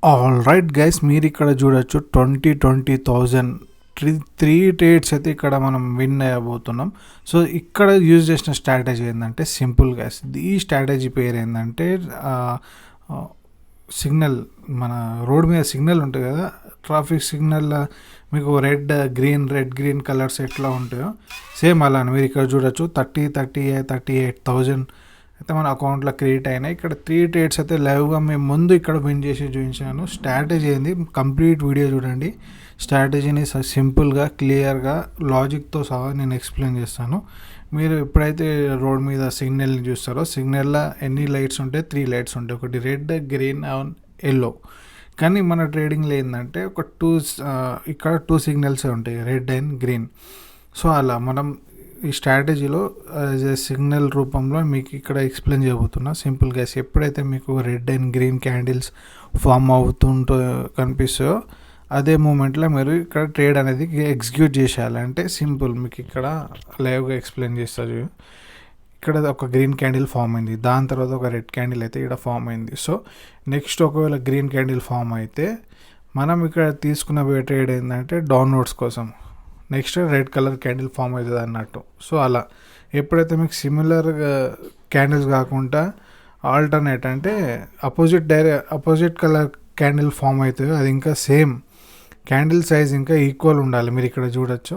All right guys, మీరు ఇక్కడ చూడొచ్చు 20,000 త్రీ ట్రేడ్స్ అయితే ఇక్కడ మనం విన్ అయ్యబోతున్నాం. సో ఇక్కడ యూజ్ చేసిన స్ట్రాటజీ ఏంటంటే సింపుల్ గైస్. ఈ స్ట్రాటజీ పేరు ఏంటంటే సిగ్నల్, మన రోడ్ మీద సిగ్నల్ ఉంటుంది కదా, ట్రాఫిక్ సిగ్నల్ మీకు రెడ్ గ్రీన్ కలర్స్ ఎట్లా ఉంటాయో సేమ్ అలా మీరు ఇక్కడ చూడొచ్చు. 38,000 అయితే మన అకౌంట్లో క్రియేట్ అయినాయి. ఇక్కడ 3 ట్రేడ్స్ అయితే లైవ్గా మేము ముందు ఇక్కడ విన్ చేసి చూపించాను. స్ట్రాటజీ ఏంది కంప్లీట్ వీడియో చూడండి. స్ట్రాటజీని సింపుల్గా క్లియర్గా లాజిక్తో సహా నేను ఎక్స్ప్లెయిన్ చేస్తాను. మీరు ఎప్పుడైతే రోడ్ మీద సిగ్నల్ని చూస్తారో సిగ్నల్లో ఎన్ని లైట్స్ ఉంటాయి? 3 లైట్స్ ఉంటాయి. ఒకటి రెడ్, గ్రీన్ అండ్ ఎల్లో. కానీ మన ట్రేడింగ్లో ఏంటంటే ఇక్కడ 2 సిగ్నల్సే ఉంటాయి, రెడ్ అండ్ గ్రీన్. సో అలా మనం ఈ స్ట్రాటజీలో యాజ్ ఏ సిగ్నల్ రూపంలో మీకు ఇక్కడ ఎక్స్ప్లెయిన్ చేయబోతున్నా. సింపుల్గా ఎప్పుడైతే మీకు red and green candles form అవుతుంటో కనిపిస్తాయో అదే మూమెంట్లో మీరు ఇక్కడ ట్రేడ్ అనేది ఎగ్జిక్యూట్ చేసేయాలి. అంటే సింపుల్, మీకు ఇక్కడ లైవ్గా ఎక్స్ప్లెయిన్ చేస్తారు. ఇక్కడ ఒక గ్రీన్ క్యాండిల్ ఫామ్ అయింది, దాని తర్వాత ఒక రెడ్ క్యాండిల్ అయితే ఇక్కడ ఫామ్ అయింది. సో నెక్స్ట్ ఒకవేళ గ్రీన్ క్యాండిల్ ఫామ్ అయితే మనం ఇక్కడ తీసుకున్న ట్రేడ్ ఏంటంటే డౌన్వర్డ్స్ కోసం. Next red colour candle form అవుతుంది అన్నట్టు. సో అలా ఎప్పుడైతే మీకు సిమిలర్ క్యాండిల్స్ కాకుండా ఆల్టర్నేట్ అంటే అపోజిట్ కలర్ క్యాండిల్ ఫామ్ అవుతుందో అది ఇంకా సేమ్ క్యాండిల్ సైజ్ ఇంకా ఈక్వల్ ఉండాలి. మీరు ఇక్కడ చూడొచ్చు,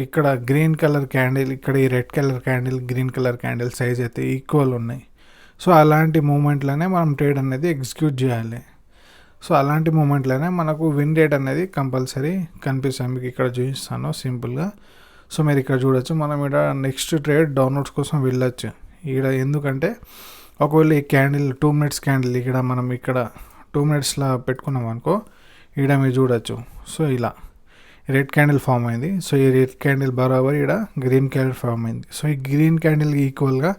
ఇక్కడ గ్రీన్ కలర్ క్యాండిల్, ఇక్కడ ఈ red colour candle, green colour candle size అయితే ఈక్వల్ ఉన్నాయి. సో అలాంటి మూమెంట్లోనే మనం ట్రేడ్ అనేది ఎగ్జిక్యూట్ చేయాలి. సో అలాంటి మూమెంట్లోనే మనకు విన్ రేట్ అనేది కంపల్సరీ కనిపిస్తుంది. మీకు ఇక్కడ చూపిస్తాను సింపుల్గా. సో మీరు ఇక్కడ చూడొచ్చు, మనం ఇక్కడ నెక్స్ట్ ట్రేడ్ డౌన్వర్డ్స్ కోసం వెళ్ళొచ్చు. ఇక్కడ ఎందుకంటే ఒకవేళ ఈ క్యాండిల్ 2 మినిట్స్ క్యాండిల్ ఇక్కడ మనం ఇక్కడ 2 మినిట్స్లో పెట్టుకున్నాం అనుకో, ఇక్కడ మీరు చూడొచ్చు. సో ఇలా రెడ్ క్యాండిల్ ఫామ్ అయింది. సో ఈ రెడ్ క్యాండిల్ బరాబర్ ఇక్కడ గ్రీన్ క్యాండిల్ ఫామ్ అయింది. సో ఈ గ్రీన్ క్యాండిల్కి ఈక్వల్గా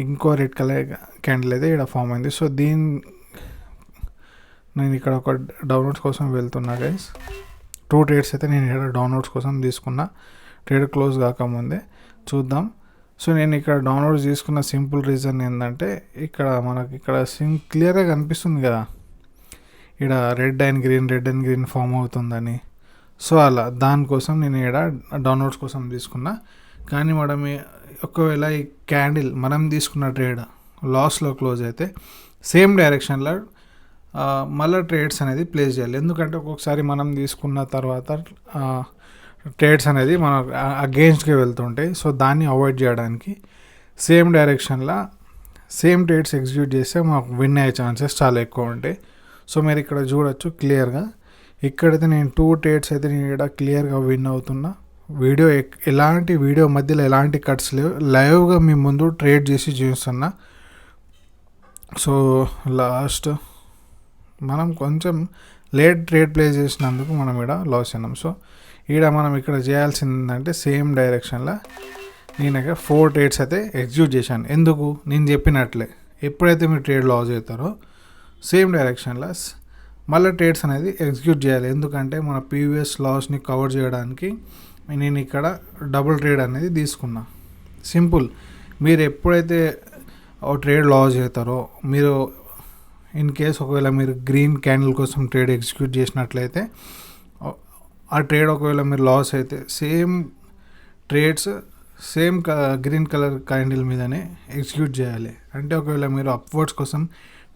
ఇంకో రెడ్ కలర్ క్యాండిల్ అయితే ఇక్కడ ఫామ్ అయింది. సో నేను ఇక్కడ ఒక డౌన్లోడ్స్ కోసం వెళ్తున్నా గైస్. 2 ట్రేడ్స్ అయితే నేను ఇక్కడ డౌన్లోడ్స్ కోసం తీసుకున్నా, ట్రేడ్ క్లోజ్ కాకముందే చూద్దాం. సో నేను ఇక్కడ డౌన్లోడ్స్ తీసుకున్న సింపుల్ రీజన్ ఏంటంటే ఇక్కడ మనకి ఇక్కడ క్లియర్గా కనిపిస్తుంది కదా, ఇక్కడ రెడ్ అండ్ గ్రీన్ ఫామ్ అవుతుందని. సో అలా దానికోసం నేను ఇక్కడ డౌన్లోడ్స్ కోసం తీసుకున్నా. కానీ మేడం ఒకవేళ ఈ క్యాండిల్ మనం తీసుకున్న ట్రేడ్ లాస్లో క్లోజ్ అయితే సేమ్ డైరెక్షన్లో మళ్ళీ ట్రేడ్స్ అనేది ప్లేస్ చేయాలి. ఎందుకంటే ఒక్కొక్కసారి మనం తీసుకున్న తర్వాత ట్రేడ్స్ అనేది మన అగెయిన్స్ట్గా వెళ్తుంటాయి. సో దాన్ని అవాయిడ్ చేయడానికి సేమ్ డైరెక్షన్లో సేమ్ ట్రేడ్స్ ఎగ్జిక్యూట్ చేస్తే మాకు విన్ అయ్యే ఛాన్సెస్ చాలా ఎక్కువ ఉంటాయి. సో మీరు ఇక్కడ చూడొచ్చు క్లియర్గా, ఇక్కడైతే నేను 2 ట్రేడ్స్ అయితే నేను ఇక్కడ క్లియర్గా విన్ అవుతున్నా. వీడియో మధ్యలో ఎలాంటి కట్స్ లేవు, లైవ్గా మీ ముందు ట్రేడ్ చేసి చూస్తున్నా. సో లాస్ట్ మనం కొంచెం లేట్ ట్రేడ్ ప్లేస్ చేసినందుకు మనం ఇక్కడ లాస్ అయినాం. సో మనం ఇక్కడ చేయాల్సింది ఏంటంటే సేమ్ డైరెక్షన్లో నేను ఇక్కడ 4 ట్రేడ్స్ అయితే ఎగ్జిక్యూట్ చేశాను. ఎందుకు? నేను చెప్పినట్లే ఎప్పుడైతే మీరు ట్రేడ్ లాస్ అవుతారో సేమ్ డైరెక్షన్లో మళ్ళీ ట్రేడ్స్ అనేది ఎగ్జిక్యూట్ చేయాలి. ఎందుకంటే మన ప్రీవియస్ లాస్ని కవర్ చేయడానికి నేను ఇక్కడ డబుల్ ట్రేడ్ అనేది తీసుకున్నా. సింపుల్, మీరు ఎప్పుడైతే ట్రేడ్ లాస్ అవుతారో, మీరు ఇన్ కేస్ ఒకవేళ మీరు గ్రీన్ క్యాండిల్ కోసం ట్రేడ్ ఎగ్జిక్యూట్ చేసినట్లయితే ఆ ట్రేడ్ ఒకవేళ మీరు లాస్ అయితే same trades same green colour candle మీదనే ఎగ్జిక్యూట్ చేయాలి. అంటే ఒకవేళ మీరు అప్వర్డ్స్ కోసం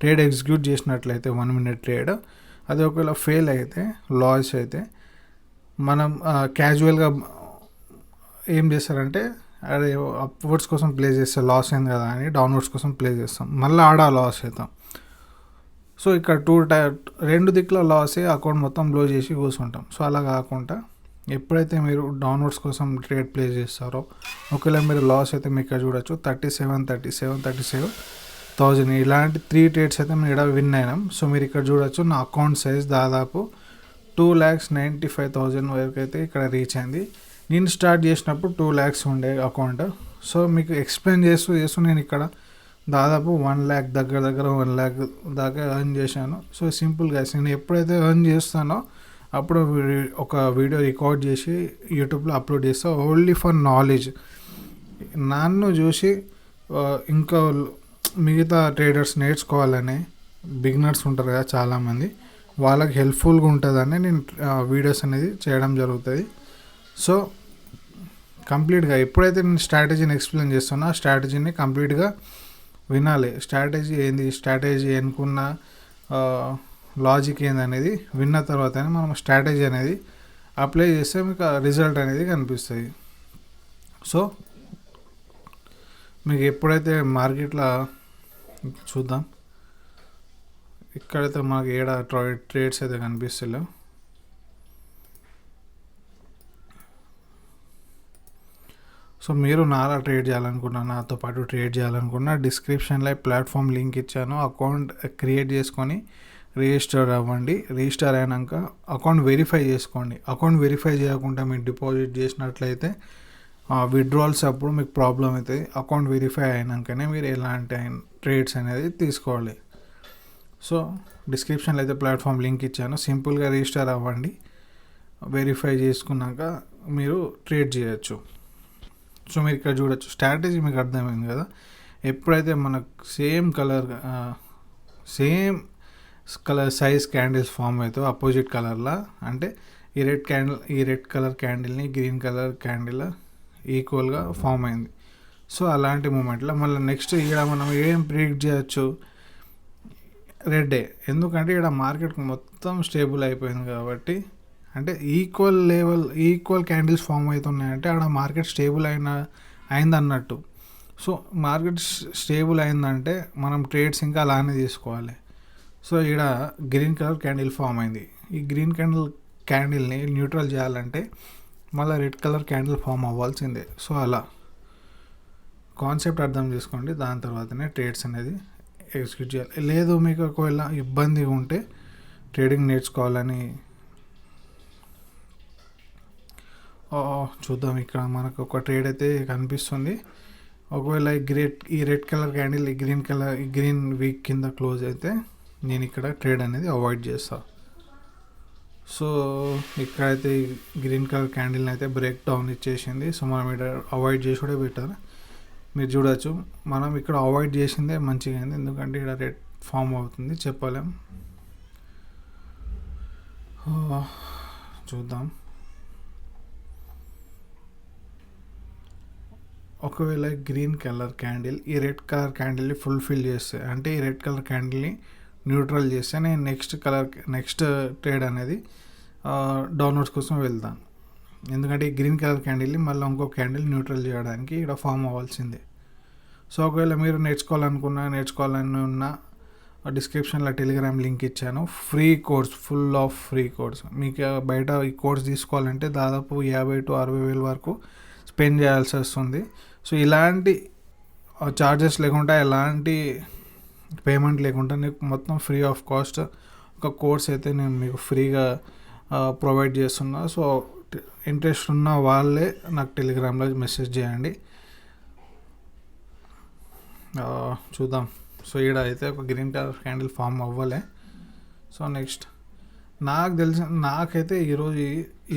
ట్రేడ్ ఎగ్జిక్యూట్ చేసినట్లయితే 1 మినిట్ ట్రేడ్, అది ఒకవేళ ఫెయిల్ అయితే లాస్ అయితే మనం క్యాజువల్గా ఏం చేస్తారంటే అదే అప్వర్డ్స్ కోసం ప్లే చేస్తే లాస్ అయింది కదా అని డౌన్వర్డ్స్ కోసం ప్లే చేస్తాం, మళ్ళీ లాస్ అవుతాం. సో ఇక్కడ 2 దిక్కుల లాస్ అయ్యి అకౌంట్ మొత్తం క్లోజ్ చేసి కూర్చుంటాం. సో అలా కాకుండా ఎప్పుడైతే మీరు డౌన్వర్డ్స్ కోసం ట్రేడ్ ప్లేస్ చేస్తారో ఒకవేళ మీరు లాస్ అయితే మీకు ఇక్కడ చూడొచ్చు 37,000 ఇలాంటి 3 ట్రేడ్స్ అయితే మేము ఇక్కడ విన్ అయినాం. సో మీరు ఇక్కడ చూడొచ్చు నా అకౌంట్ సైజ్ దాదాపు 2,95,000 వరకు అయితే ఇక్కడ రీచ్ అయింది. నేను స్టార్ట్ చేసినప్పుడు 2 lakhs ఉండే అకౌంట్. సో మీకు ఎక్స్ప్లెయిన్ చేస్తూ నేను ఇక్కడ దాదాపు 1 lakh దగ్గర 1 lakh దాకా ఎర్న్ చేశాను. సో సింపుల్గా నేను ఎప్పుడైతే ఎర్న్ చేస్తానో అప్పుడు ఒక వీడియో రికార్డ్ చేసి యూట్యూబ్లో అప్లోడ్ చేస్తా, ఓన్లీ ఫర్ నాలెడ్జ్. నన్ను చూసి ఇంకా మిగతా ట్రేడర్స్ నేర్చుకోవాలని బిగినర్స్ ఉంటారు కదా చాలామంది, వాళ్ళకి హెల్ప్ఫుల్గా ఉంటుందని నేను వీడియోస్ అనేది చేయడం జరుగుతుంది. సో కంప్లీట్గా ఎప్పుడైతే నేను స్ట్రాటజీని ఎక్స్ప్లెయిన్ చేస్తున్నా ఆ స్ట్రాటజీని కంప్లీట్గా వినాలి. స్ట్రాటజీ అనుకున్న లాజిక్ ఏందనేది విన్న తర్వాతనే మనం స్ట్రాటజీ అనేది అప్లై చేస్తే మీకు రిజల్ట్ అనేది కనిపిస్తుంది. సో మీకు ఎప్పుడైతే మార్కెట్లో చూద్దాం, ఇక్కడైతే మనకి ట్రేడ్స్ అయితే కనిపిస్తలేవు. సో మీరు నాలా ట్రేడ్ చేయాలనుకున్నా, నాతో పాటు ట్రేడ్ చేయాలనుకున్నా డిస్క్రిప్షన్లో ప్లాట్ఫామ్ లింక్ ఇచ్చాను. అకౌంట్ క్రియేట్ చేసుకొని రిజిస్టర్ అవ్వండి. రిజిస్టర్ అయినాక అకౌంట్ వెరిఫై చేసుకోండి. అకౌంట్ వెరిఫై చేయకుండా మీరు డిపాజిట్ చేసినట్లయితే విత్డ్రాల్స్ అప్పుడు మీకు ప్రాబ్లం అవుతుంది. అకౌంట్ వెరిఫై అయినాకనే మీరు ఎలాంటి ట్రేడ్స్ అనేది తీసుకోవాలి. సో డిస్క్రిప్షన్లో అయితే ప్లాట్ఫామ్ లింక్ ఇచ్చాను. సింపుల్గా రిజిస్టర్ అవ్వండి. వెరిఫై చేసుకున్నాక మీరు ట్రేడ్ చేయొచ్చు. సో మీరు ఇక్కడ చూడొచ్చు, స్ట్రాటజీ మీకు అర్థమైంది కదా. ఎప్పుడైతే మనకు same colour size candles form అవుతాయో అపోజిట్ కలర్లా, అంటే ఈ రెడ్ కలర్ క్యాండిల్ని గ్రీన్ కలర్ క్యాండిల్ ఈక్వల్గా ఫామ్ అయింది. సో అలాంటి మూమెంట్లో మళ్ళీ నెక్స్ట్ ఇక్కడ మనం ఏం ప్రిడిక్ట్ చేయొచ్చు, రెడ్డే. ఎందుకంటే ఇక్కడ మార్కెట్ మొత్తం స్టేబుల్ అయిపోయింది కాబట్టి, అంటే ఈక్వల్ క్యాండిల్స్ ఫామ్ అవుతున్నాయంటే ఆడ మార్కెట్ స్టేబుల్ అయింది అన్నట్టు. సో మార్కెట్ స్టేబుల్ అయిందంటే మనం ట్రేడ్స్ ఇంకా అలానే తీసుకోవాలి. సో ఇక్కడ గ్రీన్ కలర్ క్యాండిల్ ఫామ్ అయింది. ఈ గ్రీన్ క్యాండిల్ని న్యూట్రల్ చేయాలంటే మళ్ళీ రెడ్ కలర్ క్యాండిల్ ఫామ్ అవ్వాల్సిందే. సో అలా కాన్సెప్ట్ అర్థం చేసుకోండి, దాని తర్వాతనే ట్రేడ్స్ అనేది ఎగ్జిక్యూట్ చేయాలి. లేదు మీకు ఒకవేళ ఇబ్బందిగా ఉంటే ట్రేడింగ్ నేర్చుకోవాలని చూద్దాం. ఇక్కడ మనకు ఒక ట్రేడ్ అయితే కనిపిస్తుంది. ఒకవేళ ఈ రెడ్ కలర్ క్యాండిల్ ఈ గ్రీన్ వీక్ కింద క్లోజ్ అయితే నేను ఇక్కడ ట్రేడ్ అనేది అవాయిడ్ చేస్తాను. సో ఇక్కడైతే గ్రీన్ కలర్ క్యాండిల్ని అయితే బ్రేక్ డౌన్ ఇచ్చేసింది. సో మనం ఇక్కడ అవాయిడ్ చేసి కూడా బెటర్. మీరు చూడవచ్చు, మనం ఇక్కడ అవాయిడ్ చేసిందే మంచిగా అయింది, ఎందుకంటే ఇక్కడ రెడ్ ఫామ్ అవుతుంది, చెప్పలేం. చూద్దాం, ఒకవేళ గ్రీన్ కలర్ క్యాండిల్ ఈ రెడ్ కలర్ క్యాండిల్ని ఫుల్ఫిల్ చేస్తే, అంటే ఈ రెడ్ కలర్ క్యాండిల్ని న్యూట్రల్ చేస్తే నేను నెక్స్ట్ ట్రేడ్ అనేది డౌన్వర్డ్స్ కోసం వెళ్తాను. ఎందుకంటే ఈ గ్రీన్ కలర్ క్యాండిల్ని మళ్ళీ ఇంకో క్యాండిల్ న్యూట్రల్ చేయడానికి ఇక్కడ ఫామ్ అవ్వాల్సిందే. సో ఒకవేళ మీరు నేర్చుకోవాలని ఉన్న డిస్క్రిప్షన్లో టెలిగ్రామ్ లింక్ ఇచ్చాను. Free course, full of free course. మీకు బయట ఈ కోర్స్ తీసుకోవాలంటే దాదాపు 50,000 to 60,000 వరకు స్పెండ్ చేయాల్సి వస్తుంది. సో ఇలాంటి చార్జెస్ లేకుండా, ఎలాంటి పేమెంట్ లేకుండా నీకు మొత్తం ఫ్రీ ఆఫ్ కాస్ట్ ఒక కోర్స్ అయితే నేను మీకు ఫ్రీగా ప్రొవైడ్ చేస్తున్నా. సో ఇంట్రెస్ట్ ఉన్న వాళ్ళే నాకు టెలిగ్రామ్లో మెసేజ్ చేయండి. చూద్దాం. సో ఈడ అయితే ఒక గ్రీన్ కలర్ క్యాండిల్ ఫామ్ అవ్వలే. సో నెక్స్ట్ నాకైతే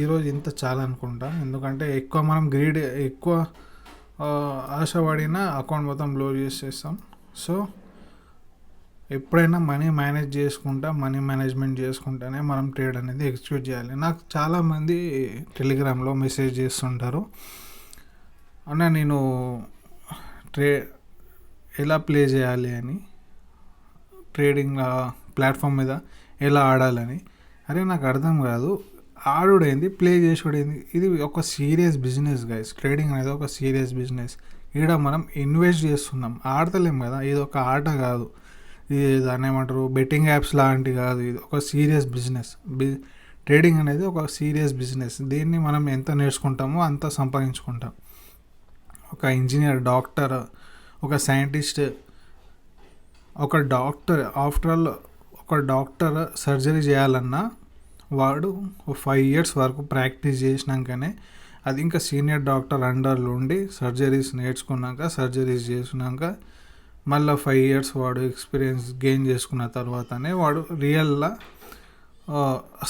ఈరోజు ఇంత చాలా అనుకుంటా. ఎందుకంటే ఎక్కువ ఆశపడిన అకౌంట్ మొత్తం బ్లో చేసేస్తాం. సో ఎప్పుడైనా మనీ మేనేజ్మెంట్ చేసుకుంటేనే మనం ట్రేడ్ అనేది ఎగ్జిక్యూట్ చేయాలి. నాకు చాలామంది టెలిగ్రామ్లో మెసేజ్ చేస్తుంటారు, అన్న నేను ఎలా ప్లే చేయాలి అని, ట్రేడింగ్ ప్లాట్ఫామ్ మీద ఎలా ఆడాలని. అరే నాకు అర్థం కాదు, ఆడుడైంది, ప్లే చేసుడైంది. ఇది ఒక సీరియస్ బిజినెస్ గైస్. ట్రేడింగ్ అనేది ఒక సీరియస్ బిజినెస్. ఇక్కడ మనం ఇన్వెస్ట్ చేస్తున్నాం, ఆడతలేం కదా. ఇది ఒక ఆట కాదు, ఇది దాన్ని ఏమంటారు, బెట్టింగ్ యాప్స్ లాంటి కాదు. ఇది ఒక సీరియస్ బిజినెస్. ట్రేడింగ్ అనేది ఒక సీరియస్ బిజినెస్. దీన్ని మనం ఎంత నేర్చుకుంటామో అంత సంపాదించుకుంటాం. ఒక ఇంజనీర్, డాక్టర్, ఒక సైంటిస్ట్, ఆఫ్టర్ ఆల్ ఒక డాక్టర్ సర్జరీ చేయాలన్నా వాడు 5 years వరకు ప్రాక్టీస్ చేసినాకనే, అది ఇంకా సీనియర్ డాక్టర్ అండర్లో ఉండి సర్జరీస్ చేసినాక మళ్ళీ 5 years వాడు ఎక్స్పీరియన్స్ గెయిన్ చేసుకున్న తర్వాతనే వాడు రియల్గా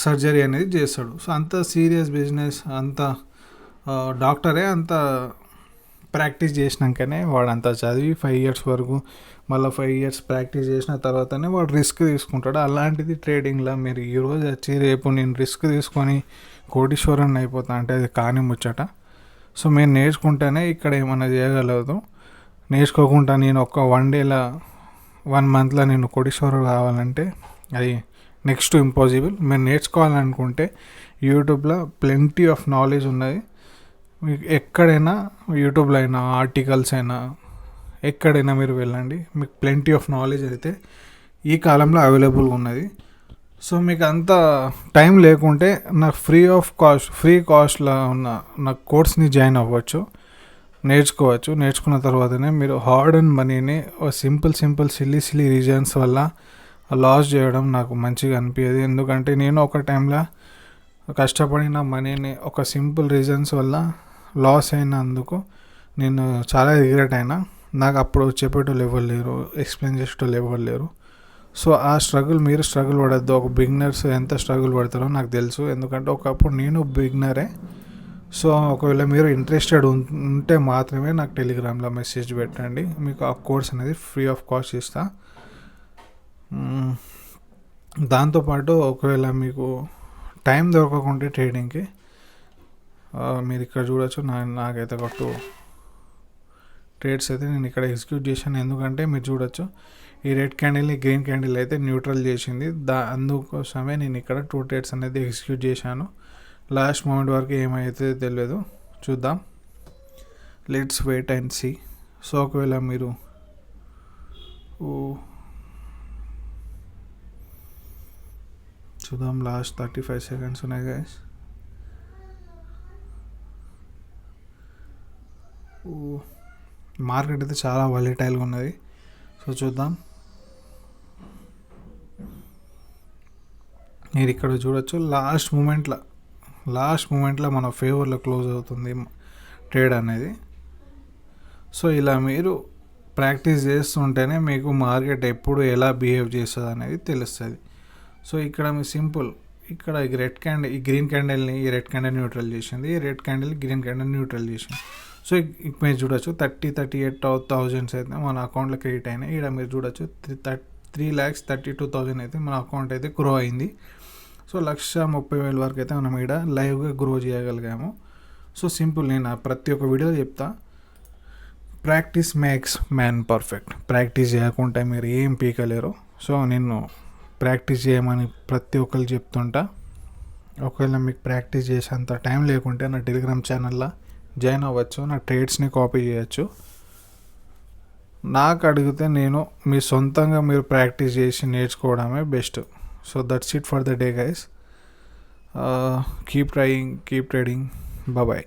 సర్జరీ అనేది చేస్తాడు. సో అంత సీరియస్ బిజినెస్, అంత డాక్టరే అంత ప్రాక్టీస్ చేసినాకనే వాడు అంతా చదివి 5 ఇయర్స్ వరకు మళ్ళీ 5 ఇయర్స్ ప్రాక్టీస్ చేసిన తర్వాతనే వాడు రిస్క్ తీసుకుంటాడు. అలాంటిది ట్రేడింగ్లో మీరు ఈరోజు వచ్చి రేపు నేను రిస్క్ తీసుకొని కోటీశ్వరుని అయిపోతా అంటే అది కాని ముచ్చట. సో మీరు నేర్చుకుంటేనే ఇక్కడ ఏమైనా చేయగలదు. నేర్చుకోకుండా నేను ఒక 1 మంత్లో నేను కోటీశ్వరుడు కావాలంటే అది నెక్స్ట్ ఇంపాసిబుల్. మీరు నేర్చుకోవాలనుకుంటే యూట్యూబ్లో ప్లెంటీ ఆఫ్ నాలెడ్జ్ ఉన్నది. మీకు ఎక్కడైనా యూట్యూబ్లో అయినా ఆర్టికల్స్ అయినా ఎక్కడైనా మీరు వెళ్ళండి, మీకు ప్లెంటీ ఆఫ్ నాలెడ్జ్ అయితే ఈ కాలంలో అవైలబుల్గా ఉన్నది. సో మీకు అంత టైం లేకుంటే నాకు ఫ్రీ కాస్ట్లో ఉన్న నా కోర్స్ని జాయిన్ అవ్వచ్చు, నేర్చుకోవచ్చు. నేర్చుకున్న తర్వాతనే మీరు హార్డ్ అండ్ మనీని సింపుల్ సిల్లీ రీజన్స్ వల్ల లాస్ చేయడం నాకు మంచిగా అనిపించదు. ఎందుకంటే నేను ఒక టైంలో కష్టపడిన మనీని ఒక సింపుల్ రీజన్స్ వల్ల లాస్ అయినందుకు నేను చాలా రిగ్రెట్ అయినా. నాకు అప్పుడు చెప్పేటోళ్ళు ఎవరు లేరు, ఎక్స్ప్లెయిన్ చేసేటోళ్ళు ఎవరు లేరు. సో ఆ మీరు స్ట్రగుల్ పడద్దు. ఒక బిగినర్స్ ఎంత స్ట్రగుల్ పడతారో నాకు తెలుసు, ఎందుకంటే ఒకప్పుడు నేను బిగినరే. సో ఒకవేళ మీరు ఇంట్రెస్టెడ్ ఉంటే మాత్రమే నాకు టెలిగ్రామ్లో మెసేజ్ పెట్టండి, మీకు ఆ కోర్స్ అనేది ఫ్రీ ఆఫ్ కాస్ట్ ఇస్తా. దాంతోపాటు ఒకవేళ మీకు టైం దొరకకుంటే ట్రేడింగ్కి మీరు ఇక్కడ చూడొచ్చు. నాకైతే ఒక 2 ట్రేడ్స్ అయితే నేను ఇక్కడ ఎగ్జిక్యూట్ చేశాను. ఎందుకంటే మీరు చూడొచ్చు ఈ రెడ్ క్యాండిల్ని గ్రీన్ క్యాండిల్ అయితే న్యూట్రల్ చేసింది. అందుకోసమే నేను ఇక్కడ 2 ట్రేడ్స్ అనేది ఎగ్జిక్యూట్ చేశాను. లాస్ట్ మూమెంట్ వరకు ఏమైతే తెలియదు, చూద్దాం. Let's wait and see. So ఒకవేళ మీరు చూద్దాం, లాస్ట్ 35 సెకండ్స్ ఉన్నాయి గైస్. మార్కెట్ అయితే చాలా వాలటైల్గా ఉన్నది. సో చూద్దాం. మీరు ఇక్కడ చూడొచ్చు లాస్ట్ మూమెంట్లో మన ఫేవర్లో క్లోజ్ అవుతుంది ట్రేడ్ అనేది. సో ఇలా మీరు ప్రాక్టీస్ చేస్తుంటేనే మీకు మార్కెట్ ఎప్పుడు ఎలా బిహేవ్ చేస్తుంది అనేది తెలుస్తుంది. సో ఇక్కడ మీ సింపుల్, ఇక్కడ ఈ గ్రీన్ క్యాండిల్ని ఈ రెడ్ క్యాండిల్ న్యూట్రల్ చేసింది, ఈ red candle green candle neutral చేసింది. సో మీరు చూడొచ్చు 38,000 అయితే మన అకౌంట్లో క్రెడిట్ అయినాయి. ఇక్కడ మీరు చూడొచ్చు 3,32,000 అయితే మన అకౌంట్ అయితే గ్రో అయింది. సో 1,30,000 వరకు అయితే మనం ఇక్కడ లైవ్గా గ్రో చేయగలిగాము. సో సింపుల్, నేను ప్రతి ఒక్క వీడియో చెప్తా, practice makes man perfect. Practice చేయకుంటే మీరు ఏం పీకలేరు. సో నేను ప్రాక్టీస్ చేయమని ప్రతి ఒక్కరు చెప్తుంటా. ఒకవేళ మీకు ప్రాక్టీస్ చేసేంత టైం లేకుంటే నా టెలిగ్రామ్ ఛానల్లో జాయిన్ అవ్వచ్చు, నా ట్రేడ్స్ని కాపీ చేయొచ్చు. నాకు అడిగితే నేను మీ సొంతంగా మీరు ప్రాక్టీస్ చేసి నేర్చుకోవడమే best. So that's it for the day guys. Keep trying, keep trading. Bye.